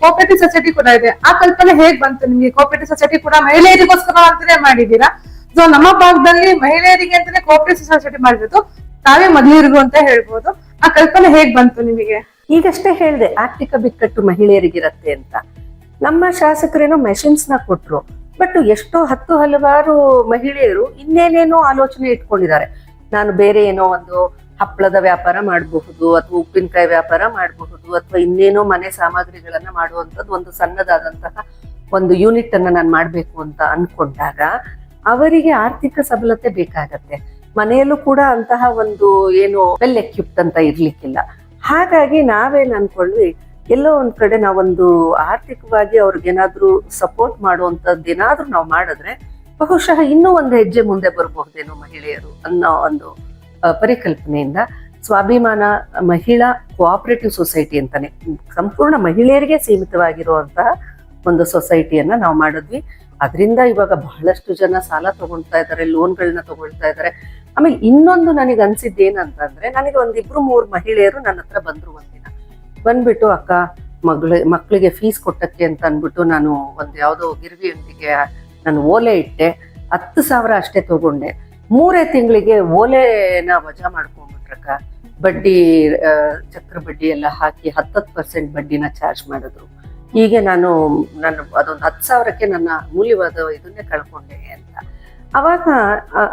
Cooperative society ಕೂಡ ಇದೆ. ಆ ಕಲ್ಪನೆ ಹೇಗ್ ಬಂತು ನಿಮ್ಗೆ? ಕೋಆಪರೇಟಿವ್ ಸೊಸೈಟಿ ಕೂಡ ಮಹಿಳೆಯರಿಗೋಸ್ಕರ ಅಂತಾನೆ ಮಾಡಿದೀರಾ? ಸೊ ನಮ್ಮ ಭಾಗದಲ್ಲಿ ಮಹಿಳೆಯರಿಗೆ ಅಂತಾನೆ ಕೋಆಪರೇಟಿವ್ ಸೊಸೈಟಿ ಮಾಡಿರೋದು ತಾವೇ ಮೊದಲಿರಿಗೂ ಅಂತ ಹೇಳ್ಬೋದು. ಆ ಕಲ್ಪನೆ ಹೇಗ್ ಬಂತು ನಿಮಗೆ? ಈಗಷ್ಟೇ ಹೇಳಿದೆ ಆರ್ಥಿಕ ಬಿಕ್ಕಟ್ಟು ಮಹಿಳೆಯರಿಗಿರತ್ತೆ ಅಂತ. ನಮ್ಮ ಶಾಸಕರೇನೋ ಮೆಷಿನ್ಸ್ ನ ಕೊಟ್ರು, ಬಟ್ ಎಷ್ಟೋ ಹಲವಾರು ಮಹಿಳೆಯರು ಇನ್ನೇನೇನೋ ಆಲೋಚನೆ ಇಟ್ಕೊಂಡಿದ್ದಾರೆ. ನಾನು ಬೇರೆ ಏನೋ ಒಂದು ಹಪ್ಪಳದ ವ್ಯಾಪಾರ ಮಾಡಬಹುದು, ಅಥವಾ ಉಪ್ಪಿನಕಾಯಿ ವ್ಯಾಪಾರ ಮಾಡಬಹುದು, ಅಥವಾ ಇನ್ನೇನೋ ಮನೆ ಸಾಮಗ್ರಿಗಳನ್ನ ಮಾಡುವಂಥದ್ದು ಒಂದು ಸಣ್ಣದಾದಂತಹ ಒಂದು ಯೂನಿಟ್ ಅನ್ನ ನಾನು ಮಾಡ್ಬೇಕು ಅಂತ ಅನ್ಕೊಂಡಾಗ ಅವರಿಗೆ ಆರ್ಥಿಕ ಸಬಲತೆ ಬೇಕಾಗತ್ತೆ. ಮನೆಯಲ್ಲೂ ಕೂಡ ಅಂತಹ ಒಂದು ಏನು ವೆಲ್ ಎಕ್ವಿಪ್ಡ್ ಅಂತ ಇರ್ಲಿಕ್ಕಿಲ್ಲ. ಹಾಗಾಗಿ ನಾವೇನ್ ಅನ್ಕೊಂಡ್ವಿ, ಎಲ್ಲೋ ಒಂದ್ ಕಡೆ ನಾವೊಂದು ಆರ್ಥಿಕವಾಗಿ ಅವ್ರಿಗೇನಾದ್ರೂ ಸಪೋರ್ಟ್ ಮಾಡುವಂತದ್ದು ಏನಾದ್ರೂ ನಾವು ಮಾಡಿದ್ರೆ ಬಹುಶಃ ಇನ್ನೂ ಒಂದು ಹೆಜ್ಜೆ ಮುಂದೆ ಬರಬಹುದೇನೋ ಮಹಿಳೆಯರು ಅನ್ನೋ ಒಂದು ಪರಿಕಲ್ಪನೆಯಿಂದ ಸ್ವಾಭಿಮಾನ ಮಹಿಳಾ ಕೋಆಪರೇಟಿವ್ ಸೊಸೈಟಿ ಅಂತಾನೆ ಸಂಪೂರ್ಣ ಮಹಿಳೆಯರಿಗೆ ಸೀಮಿತವಾಗಿರುವಂತಹ ಒಂದು ಸೊಸೈಟಿಯನ್ನ ನಾವು ಮಾಡಿದ್ವಿ. ಅದರಿಂದ ಇವಾಗ ಬಹಳಷ್ಟು ಜನ ಸಾಲ ತಗೊಳ್ತಾ ಇದ್ದಾರೆ, ಲೋನ್ಗಳನ್ನ ತಗೊಳ್ತಾ ಇದ್ದಾರೆ. ಆಮೇಲೆ ಇನ್ನೊಂದು ನನಗೆ ಅನ್ಸಿದ್ದೇನಂತಂದ್ರೆ, ನನಗೆ ಒಂದಿಬ್ರು 3 ಮಹಿಳೆಯರು ನನ್ನ ಹತ್ರ ಬಂದ್ರು ಒಂದಿನ. ಬಂದ್ಬಿಟ್ಟು ಅಕ್ಕ ಮಕ್ಕಳಿಗೆ ಫೀಸ್ ಕೊಟ್ಟಕ್ಕೆ ಅಂತ ಅನ್ಬಿಟ್ಟು ನಾನು ಒಂದು ಯಾವುದೋ ಗಿರ್ವಿಯೊಂದಿಗೆ ನಾನು ಓಲೆ ಇಟ್ಟೆ, 10,000 ಅಷ್ಟೇ ತಗೊಂಡೆ. 3 ತಿಂಗಳಿಗೆ ಓಲೆನ ವಜಾ ಮಾಡ್ಕೊಂಡ್ಬಿಟ್ರಕ್ಕ. ಬಡ್ಡಿ ಚಕ್ರ ಬಡ್ಡಿ ಎಲ್ಲ ಹಾಕಿ 10% ಬಡ್ಡಿನ ಚಾರ್ಜ್ ಮಾಡಿದ್ರು. ಹೀಗೆ ನಾನು ಅದೊಂದು 10,000ಕ್ಕೆ ನನ್ನ ಮೂಲ್ಯವಾದ ಇದನ್ನೇ ಕಳ್ಕೊಂಡೆ ಅಂತ. ಅವಾಗ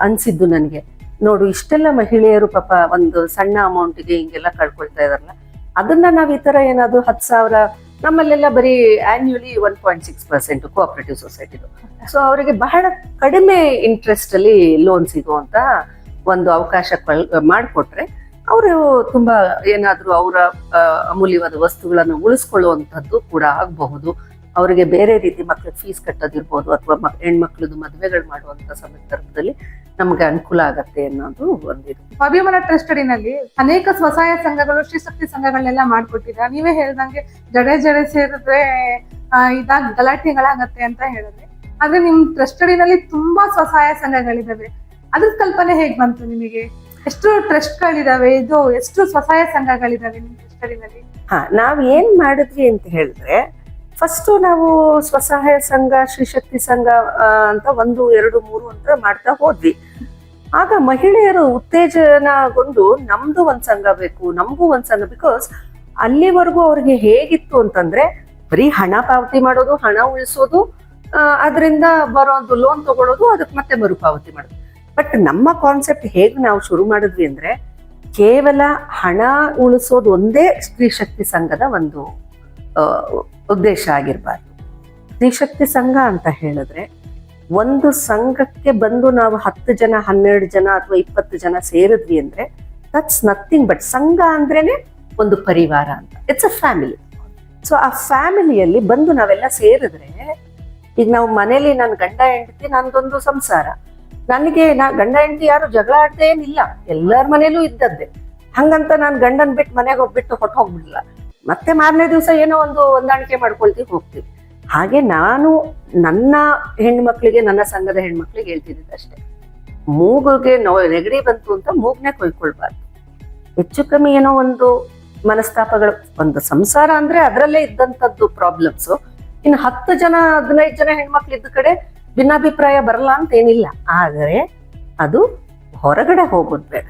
ಅನ್ಸಿದ್ದು ನನಗೆ, ನೋಡು ಇಷ್ಟೆಲ್ಲ ಮಹಿಳೆಯರು ಪಾಪ ಒಂದು ಸಣ್ಣ ಅಮೌಂಟಿಗೆ ಹಿಂಗೆಲ್ಲ ಕಳ್ಕೊಳ್ತಾ ಇದಾರಲ್ಲ, ಅದನ್ನ ನಾವ್ ಈ ತರ ಏನಾದ್ರು 10,000, ನಮ್ಮಲ್ಲೆಲ್ಲ ಬರೀ ಆನ್ಯುವಲಿ 1.6% ಕೋಆಪರೇಟಿವ್ ಸೊಸೈಟಿದು. ಸೊ ಅವರಿಗೆ ಬಹಳ ಕಡಿಮೆ ಇಂಟ್ರೆಸ್ಟ್ ಅಲ್ಲಿ ಲೋನ್ ಸಿಗುವಂತ ಒಂದು ಅವಕಾಶ ಮಾಡಿಕೊಟ್ರೆ ಅವರು ತುಂಬಾ ಏನಾದ್ರೂ ಅವರ ಅಮೂಲ್ಯವಾದ ವಸ್ತುಗಳನ್ನು ಉಳಿಸ್ಕೊಳ್ಳುವಂಥದ್ದು ಕೂಡ ಆಗಬಹುದು. ಅವರಿಗೆ ಬೇರೆ ರೀತಿ ಮಕ್ಳಿಗೆ ಫೀಸ್ ಕಟ್ಟೋದಿರ್ಬೋದು, ಅಥವಾ ಹೆಣ್ಮಕ್ಳದ್ದು ಮದುವೆಗಳು ಮಾಡುವಂತ ಸಂದರ್ಭದಲ್ಲಿ ನಮ್ಗೆ ಅನುಕೂಲ ಆಗತ್ತೆ ಅನ್ನೋದು ಒಂದಿದೆ. ಸ್ವಾಭಿಮಾನ ಟ್ರಸ್ಟ್ ಅಡಿನಲ್ಲಿ ಅನೇಕ ಸ್ವಸಹಾಯ ಸಂಘಗಳು, ಶ್ರೀಶಕ್ತಿ ಸಂಘಗಳನ್ನೆಲ್ಲ ಮಾಡ್ಕೊಟ್ಟಿದ್ದಾರೆ. ನೀವೇ ಹೇಳ್ದಂಗೆ ಜಡೆ ಸೇರಿದ್ರೆ ಇದಾಗ ಗಲಾಟೆಗಳಾಗತ್ತೆ ಅಂತ ಹೇಳಿದ್ರೆ, ಆದ್ರೆ ನಿಮ್ ಟ್ರಸ್ಟ್ ಅಡಿನಲ್ಲಿ ತುಂಬಾ ಸ್ವಸಹಾಯ ಸಂಘಗಳಿದಾವೆ. ಅದ್ರ ಕಲ್ಪನೆ ಹೇಗ್ ಬಂತು ನಿಮಗೆ? ಎಷ್ಟು ಟ್ರಸ್ಟ್ ಗಳಿದಾವೆ, ಇದು ಎಷ್ಟು ಸ್ವಸಹಾಯ ಸಂಘಗಳಿದಾವೆ ನಿಮ್ ಟ್ರಸ್ಟ್ ಅಡಿನಲ್ಲಿ? ನಾವ್ ಏನ್ ಮಾಡಿದ್ವಿ ಅಂತ ಹೇಳಿದ್ರೆ, ಫಸ್ಟ್ ನಾವು ಸ್ವಸಹಾಯ ಸಂಘ, ಶ್ರೀಶಕ್ತಿ ಸಂಘ ಅಂತ 1, 2, 3 ಅಂತ ಮಾಡ್ತಾ ಹೋದ್ವಿ. ಆಗ ಮಹಿಳೆಯರು ಉತ್ತೇಜನಗೊಂಡು ನಮ್ದು ಒಂದ್ ಸಂಘ ಬೇಕು, ನಮಗೂ ಒಂದ್ ಸಂಘ, ಬಿಕಾಸ್ ಅಲ್ಲಿವರೆಗೂ ಅವ್ರಿಗೆ ಹೇಗಿತ್ತು ಅಂತಂದ್ರೆ ಬರೀ ಹಣ ಪಾವತಿ ಮಾಡೋದು, ಹಣ ಉಳಿಸೋದು, ಅದರಿಂದ ಬರೋದು ಲೋನ್ ತಗೊಳ್ಳೋದು, ಅದಕ್ಕೆ ಮತ್ತೆ ಮರುಪಾವತಿ ಮಾಡೋದು. ಬಟ್ ನಮ್ಮ ಕಾನ್ಸೆಪ್ಟ್ ಹೇಗೆ ನಾವು ಶುರು ಮಾಡಿದ್ವಿ ಅಂದ್ರೆ, ಕೇವಲ ಹಣ ಉಳಿಸೋದು ಒಂದೇ ಸ್ತ್ರೀಶಕ್ತಿ ಸಂಘದ ಒಂದು ಉದ್ದೇಶ ಆಗಿರ್ಬಾರ್ದು. ಸ್ತ್ರೀಶಕ್ತಿ ಸಂಘ ಅಂತ ಹೇಳಿದ್ರೆ, ಒಂದು ಸಂಘಕ್ಕೆ ಬಂದು ನಾವು 10 ಜನ, 12 ಜನ ಅಥವಾ 20 ಜನ ಸೇರಿದ್ವಿ ಅಂದ್ರೆ ದಟ್ಸ್ ನಥಿಂಗ್ ಬಟ್ ಸಂಘ ಅಂದ್ರೇನೆ ಒಂದು ಪರಿವಾರ ಅಂತ. It's a family. ಸೊ ಆ ಫ್ಯಾಮಿಲಿಯಲ್ಲಿ ಬಂದು ನಾವೆಲ್ಲ ಸೇರಿದ್ರೆ, ಈಗ ನಾವು ಮನೇಲಿ ನನ್ನ ಗಂಡ ಹೆಂಡತಿ, ನಂದೊಂದು ಸಂಸಾರ, ನನಗೆ ಗಂಡ ಹೆಂಡತಿ ಯಾರು ಜಗಳ ಆಡ್ದೇ ಏನಿಲ್ಲ, ಎಲ್ಲರ ಮನೇಲೂ ಇದ್ದದ್ದೇ. ಹಂಗಂತ ನಾನು ಗಂಡನ್ ಬಿಟ್ಟು ಮನೆಗೆ ಹೋಗ್ಬಿಟ್ಟು ಹೋಗ್ಬಿಡಲ್ಲ. ಮತ್ತೆ ಮಾರನೇ ದಿವಸ ಏನೋ ಒಂದು ಹೊಂದಾಣಿಕೆ ಮಾಡ್ಕೊಳ್ತೀವಿ, ಹೋಗ್ತೀವಿ. ಹಾಗೆ ನಾನು ನನ್ನ ಹೆಣ್ಮಕ್ಳಿಗೆ, ನನ್ನ ಸಂಘದ ಹೆಣ್ಮಕ್ಳಿಗೆ ಹೇಳ್ತಿದ್ದೆ ಅಷ್ಟೇ, ಮೂಗುಗೆ ನೆಗಡಿ ಬಂತು ಅಂತ ಮೂಗ್ನೆ ಕೊಯ್ಕೊಳ್ಬಾರ್ದು. ಹೆಚ್ಚು ಕಮ್ಮಿ ಏನೋ ಒಂದು ಮನಸ್ತಾಪಗಳು, ಒಂದು ಸಂಸಾರ ಅಂದ್ರೆ ಅದರಲ್ಲೇ ಇದ್ದಂಥದ್ದು ಪ್ರಾಬ್ಲಮ್ಸ್. ಇನ್ನು 10 ಜನ 15 ಜನ ಹೆಣ್ಮಕ್ಳು ಇದ್ದ ಕಡೆ ಭಿನ್ನಾಭಿಪ್ರಾಯ ಬರಲ್ಲ ಅಂತ ಏನಿಲ್ಲ. ಆದರೆ ಅದು ಹೊರಗಡೆ ಹೋಗೋದು ಬೇಡ.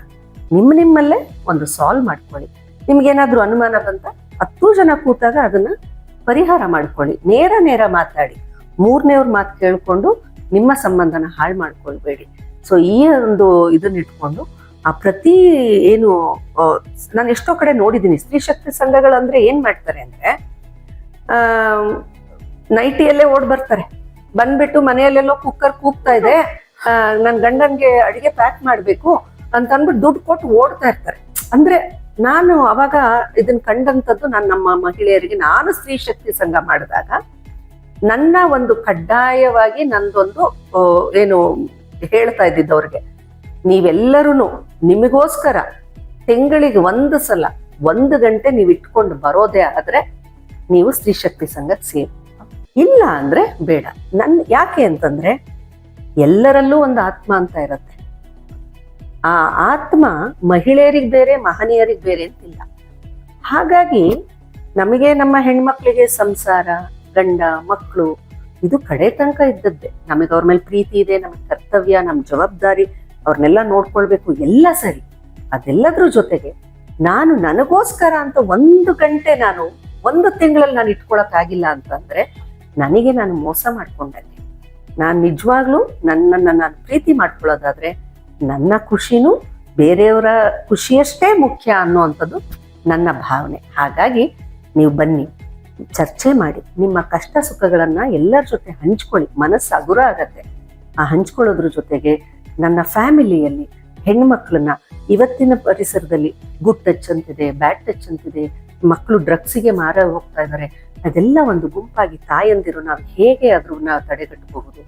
ನಿಮ್ಮಲ್ಲೇ ಒಂದು ಸಾಲ್ವ್ ಮಾಡ್ಕೊಳ್ಳಿ. ನಿಮ್ಗೇನಾದ್ರೂ ಅನುಮಾನ ಬಂತ 10 ಜನ ಕೂತಾಗ ಅದನ್ನ ಪರಿಹಾರ ಮಾಡ್ಕೊಳ್ಳಿ. ನೇರ ಮಾತಾಡಿ, 3ನೇವ್ರ ಮಾತು ಕೇಳ್ಕೊಂಡು ನಿಮ್ಮ ಸಂಬಂಧನ ಹಾಳು ಮಾಡ್ಕೊಳ್ಬೇಡಿ. ಸೊ ಈ ಒಂದು ಇದನ್ನ ಇಟ್ಕೊಂಡು ಆ ಪ್ರತಿ ಏನು ನಾನು ಎಷ್ಟೋ ಕಡೆ ನೋಡಿದ್ದೀನಿ, ಸ್ತ್ರೀಶಕ್ತಿ ಸಂಘಗಳಂದ್ರೆ ಏನ್ ಮಾಡ್ತಾರೆ ಅಂದ್ರೆ, ನೈಟಿಯಲ್ಲೇ ಓಡ್ ಬರ್ತಾರೆ, ಬಂದ್ಬಿಟ್ಟು ಮನೆಯಲ್ಲೆಲ್ಲೋ ಕುಕ್ಕರ್ ಕೂಗ್ತಾ ಇದೆ, ನನ್ ಗಂಡನ್ಗೆ ಅಡಿಗೆ ಪ್ಯಾಕ್ ಮಾಡ್ಬೇಕು ಅಂತ ಅಂದ್ಬಿಟ್ಟು ದುಡ್ಡು ಕೊಟ್ಟು ಓಡ್ತಾ ಇರ್ತಾರೆ. ಅಂದ್ರೆ ನಾನು ಅವಾಗ ಇದನ್ನ ಕಂಡಂಥದ್ದು, ನಮ್ಮ ಮಹಿಳೆಯರಿಗೆ ನಾನು ಸ್ತ್ರೀ ಶಕ್ತಿ ಸಂಘ ಮಾಡಿದಾಗ ನನ್ನ ಒಂದು ಕಡ್ಡಾಯವಾಗಿ ನಂದೊಂದು ಏನು ಹೇಳ್ತಾ ಇದ್ದಿದ್ದವ್ರಿಗೆ, ನೀವೆಲ್ಲರೂ ನಿಮಗೋಸ್ಕರ ತಿಂಗಳಿಗೆ 1 ಸಲ 1 ಗಂಟೆ ನೀವು ಇಟ್ಕೊಂಡು ಬರೋದೇ ಆದ್ರೆ ನೀವು ಸ್ತ್ರೀ ಶಕ್ತಿ ಸಂಘಕ್ಕೆ ಸೇರಿ, ಇಲ್ಲ ಅಂದ್ರೆ ಬೇಡ. ಯಾಕೆ ಅಂತಂದ್ರೆ ಎಲ್ಲರಲ್ಲೂ ಒಂದು ಆತ್ಮ ಅಂತ ಇರತ್ತೆ. ಆ ಆತ್ಮ ಮಹಿಳೆಯರಿಗೆ ಬೇರೆ, ಮಹನೀಯರಿಗೆ ಬೇರೆ ಅಂತಿಲ್ಲ. ಹಾಗಾಗಿ ನಮಗೆ ನಮ್ಮ ಹೆಣ್ಮಕ್ಳಿಗೆ ಸಂಸಾರ, ಗಂಡ, ಮಕ್ಕಳು ಇದು ಕಡೆ ತನಕ ಇದ್ದದ್ದೇ. ನಮಗೆ ಅವ್ರ ಮೇಲೆ ಪ್ರೀತಿ ಇದೆ, ನಮಗೆ ಕರ್ತವ್ಯ, ನಮ್ಮ ಜವಾಬ್ದಾರಿ, ಅವ್ರನ್ನೆಲ್ಲ ನೋಡ್ಕೊಳ್ಬೇಕು, ಎಲ್ಲ ಸರಿ. ಅದೆಲ್ಲದ್ರ ಜೊತೆಗೆ ನಾನು ನನಗೋಸ್ಕರ ಅಂತ 1 ಗಂಟೆ ನಾನು 1 ತಿಂಗಳಲ್ಲಿ ನಾನು ಇಟ್ಕೊಳಕ್ಕಾಗಿಲ್ಲ ಅಂತಂದ್ರೆ ನನಗೆ ನಾನು ಮೋಸ ಮಾಡ್ಕೊಂಡಂಗೆ. ನಾನು ನಿಜವಾಗ್ಲೂ ನನ್ನನ್ನು ನಾನು ಪ್ರೀತಿ ಮಾಡ್ಕೊಳ್ಳೋದಾದ್ರೆ ನನ್ನ ಖುಷಿನೂ ಬೇರೆಯವರ ಖುಷಿಯಷ್ಟೇ ಮುಖ್ಯ ಅನ್ನುವಂಥದ್ದು ನನ್ನ ಭಾವನೆ. ಹಾಗಾಗಿ ನೀವು ಬನ್ನಿ, ಚರ್ಚೆ ಮಾಡಿ, ನಿಮ್ಮ ಕಷ್ಟ ಸುಖಗಳನ್ನ ಎಲ್ಲರ ಜೊತೆ ಹಂಚ್ಕೊಳ್ಳಿ. ಮನಸ್ಸು ಹಗುರ ಆಗತ್ತೆ. ಆ ಹಂಚ್ಕೊಳ್ಳೋದ್ರ ಜೊತೆಗೆ ನನ್ನ ಫ್ಯಾಮಿಲಿಯಲ್ಲಿ ಹೆಣ್ಮಕ್ಳನ್ನ ಇವತ್ತಿನ ಪರಿಸರದಲ್ಲಿ ಗುಡ್ ಟಚ್ ಅಂತಿದೆ, ಬ್ಯಾಡ್ ಟಚ್ ಅಂತಿದೆ, ಮಕ್ಕಳು ಡ್ರಗ್ಸಿಗೆ ಮಾರ ಹೋಗ್ತಾ ಇದ್ದಾರೆ. ಅದೆಲ್ಲ ಒಂದು ಗುಂಪಾಗಿ ತಾಯಂದಿರು ನಾವು ಹೇಗೆ ಅದ್ರನ್ನ ತಡೆಗಟ್ಟಬಹುದು,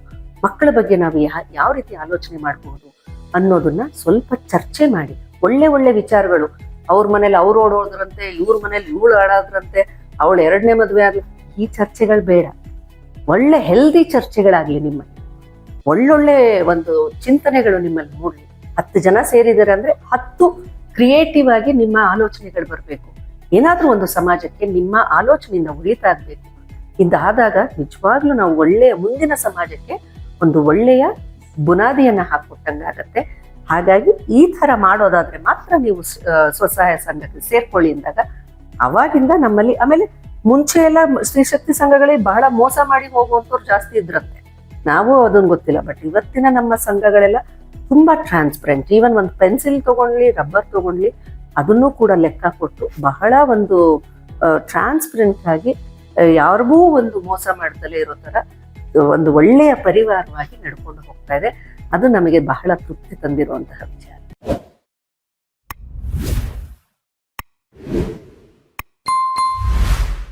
ಮಕ್ಕಳ ಬಗ್ಗೆ ನಾವು ಯಾವ ರೀತಿ ಆಲೋಚನೆ ಮಾಡಬಹುದು ಅನ್ನೋದನ್ನ ಸ್ವಲ್ಪ ಚರ್ಚೆ ಮಾಡಿ. ಒಳ್ಳೆ ವಿಚಾರಗಳು, ಅವ್ರ ಮನೇಲಿ ಅವ್ರು ಓಡೋದ್ರಂತೆ, ಇವ್ರ ಮನೇಲಿ ಇವಳು ಆಡೋದ್ರಂತೆ, ಅವಳು 2ನೇ ಮದುವೆ ಆಗ್ಲಿ, ಈ ಚರ್ಚೆಗಳು ಬೇಡ. ಒಳ್ಳೆ ಹೆಲ್ದಿ ಚರ್ಚೆಗಳಾಗ್ಲಿ, ನಿಮ್ಮಲ್ಲಿ ಒಳ್ಳೊಳ್ಳೆ ಒಂದು ಚಿಂತನೆಗಳು ನಿಮ್ಮಲ್ಲಿ ಮೂಡಲಿ. 10 ಜನ ಸೇರಿದ್ದಾರೆ ಅಂದ್ರೆ 10 ಕ್ರಿಯೇಟಿವ್ ಆಗಿ ನಿಮ್ಮ ಆಲೋಚನೆಗಳು ಬರಬೇಕು. ಏನಾದ್ರೂ ಒಂದು ಸಮಾಜಕ್ಕೆ ನಿಮ್ಮ ಆಲೋಚನೆಯಿಂದ ಉಳಿತಾ ಆಗ್ಬೇಕು. ಇದಾದಾಗ ನಿಜವಾಗ್ಲೂ ನಾವು ಒಳ್ಳೆಯ ಮುಂದಿನ ಸಮಾಜಕ್ಕೆ ಒಂದು ಒಳ್ಳೆಯ ಬುನಾದಿಯನ್ನ ಹಾಕೊಟ್ಟಂಗಾಗತ್ತೆ. ಹಾಗಾಗಿ ಈ ತರ ಮಾಡೋದಾದ್ರೆ ಮಾತ್ರ ನೀವು ಸ್ವಸಹಾಯ ಸಂಘಕ್ಕೆ ಸೇರ್ಕೊಳ್ಳಿ ಅಂದಾಗ ಅವಾಗಿಂದ ನಮ್ಮಲ್ಲಿ. ಆಮೇಲೆ ಮುಂಚೆ ಎಲ್ಲ ಸ್ತ್ರೀ ಶಕ್ತಿ ಸಂಘಗಳಿಗೆ ಬಹಳ ಮೋಸ ಮಾಡಿ ಹೋಗುವಂತವ್ರು ಜಾಸ್ತಿ ಇದ್ರಂತೆ, ನಾವು ಅದನ್ನ ಗೊತ್ತಿಲ್ಲ. ಬಟ್ ಇವತ್ತಿನ ನಮ್ಮ ಸಂಘಗಳೆಲ್ಲ ತುಂಬಾ ಟ್ರಾನ್ಸ್ಪರೆಂಟ್. ಈವನ್ ಒಂದು ಪೆನ್ಸಿಲ್ ತಗೊಂಡ್ಲಿ, ರಬ್ಬರ್ ತಗೊಂಡ್ಲಿ, ಅದನ್ನು ಕೂಡ ಲೆಕ್ಕ ಕೊಟ್ಟು ಬಹಳ ಒಂದು ಟ್ರಾನ್ಸ್ಪರೆಂಟ್ ಆಗಿ ಯಾರಿಗೂ ಒಂದು ಮೋಸ ಮಾಡ್ದಲೇ ಇರೋ ತರ ಒಂದು ಒಳ್ಳೆಯ ಪರಿವಾರವಾಗಿ ನಡ್ಕೊಂಡು ಹೋಗ್ತಾ ಇದೆ. ಅದು ನಮಗೆ ಬಹಳ ತೃಪ್ತಿ ತಂದಿರುವಂತಹ ವಿಚಾರ.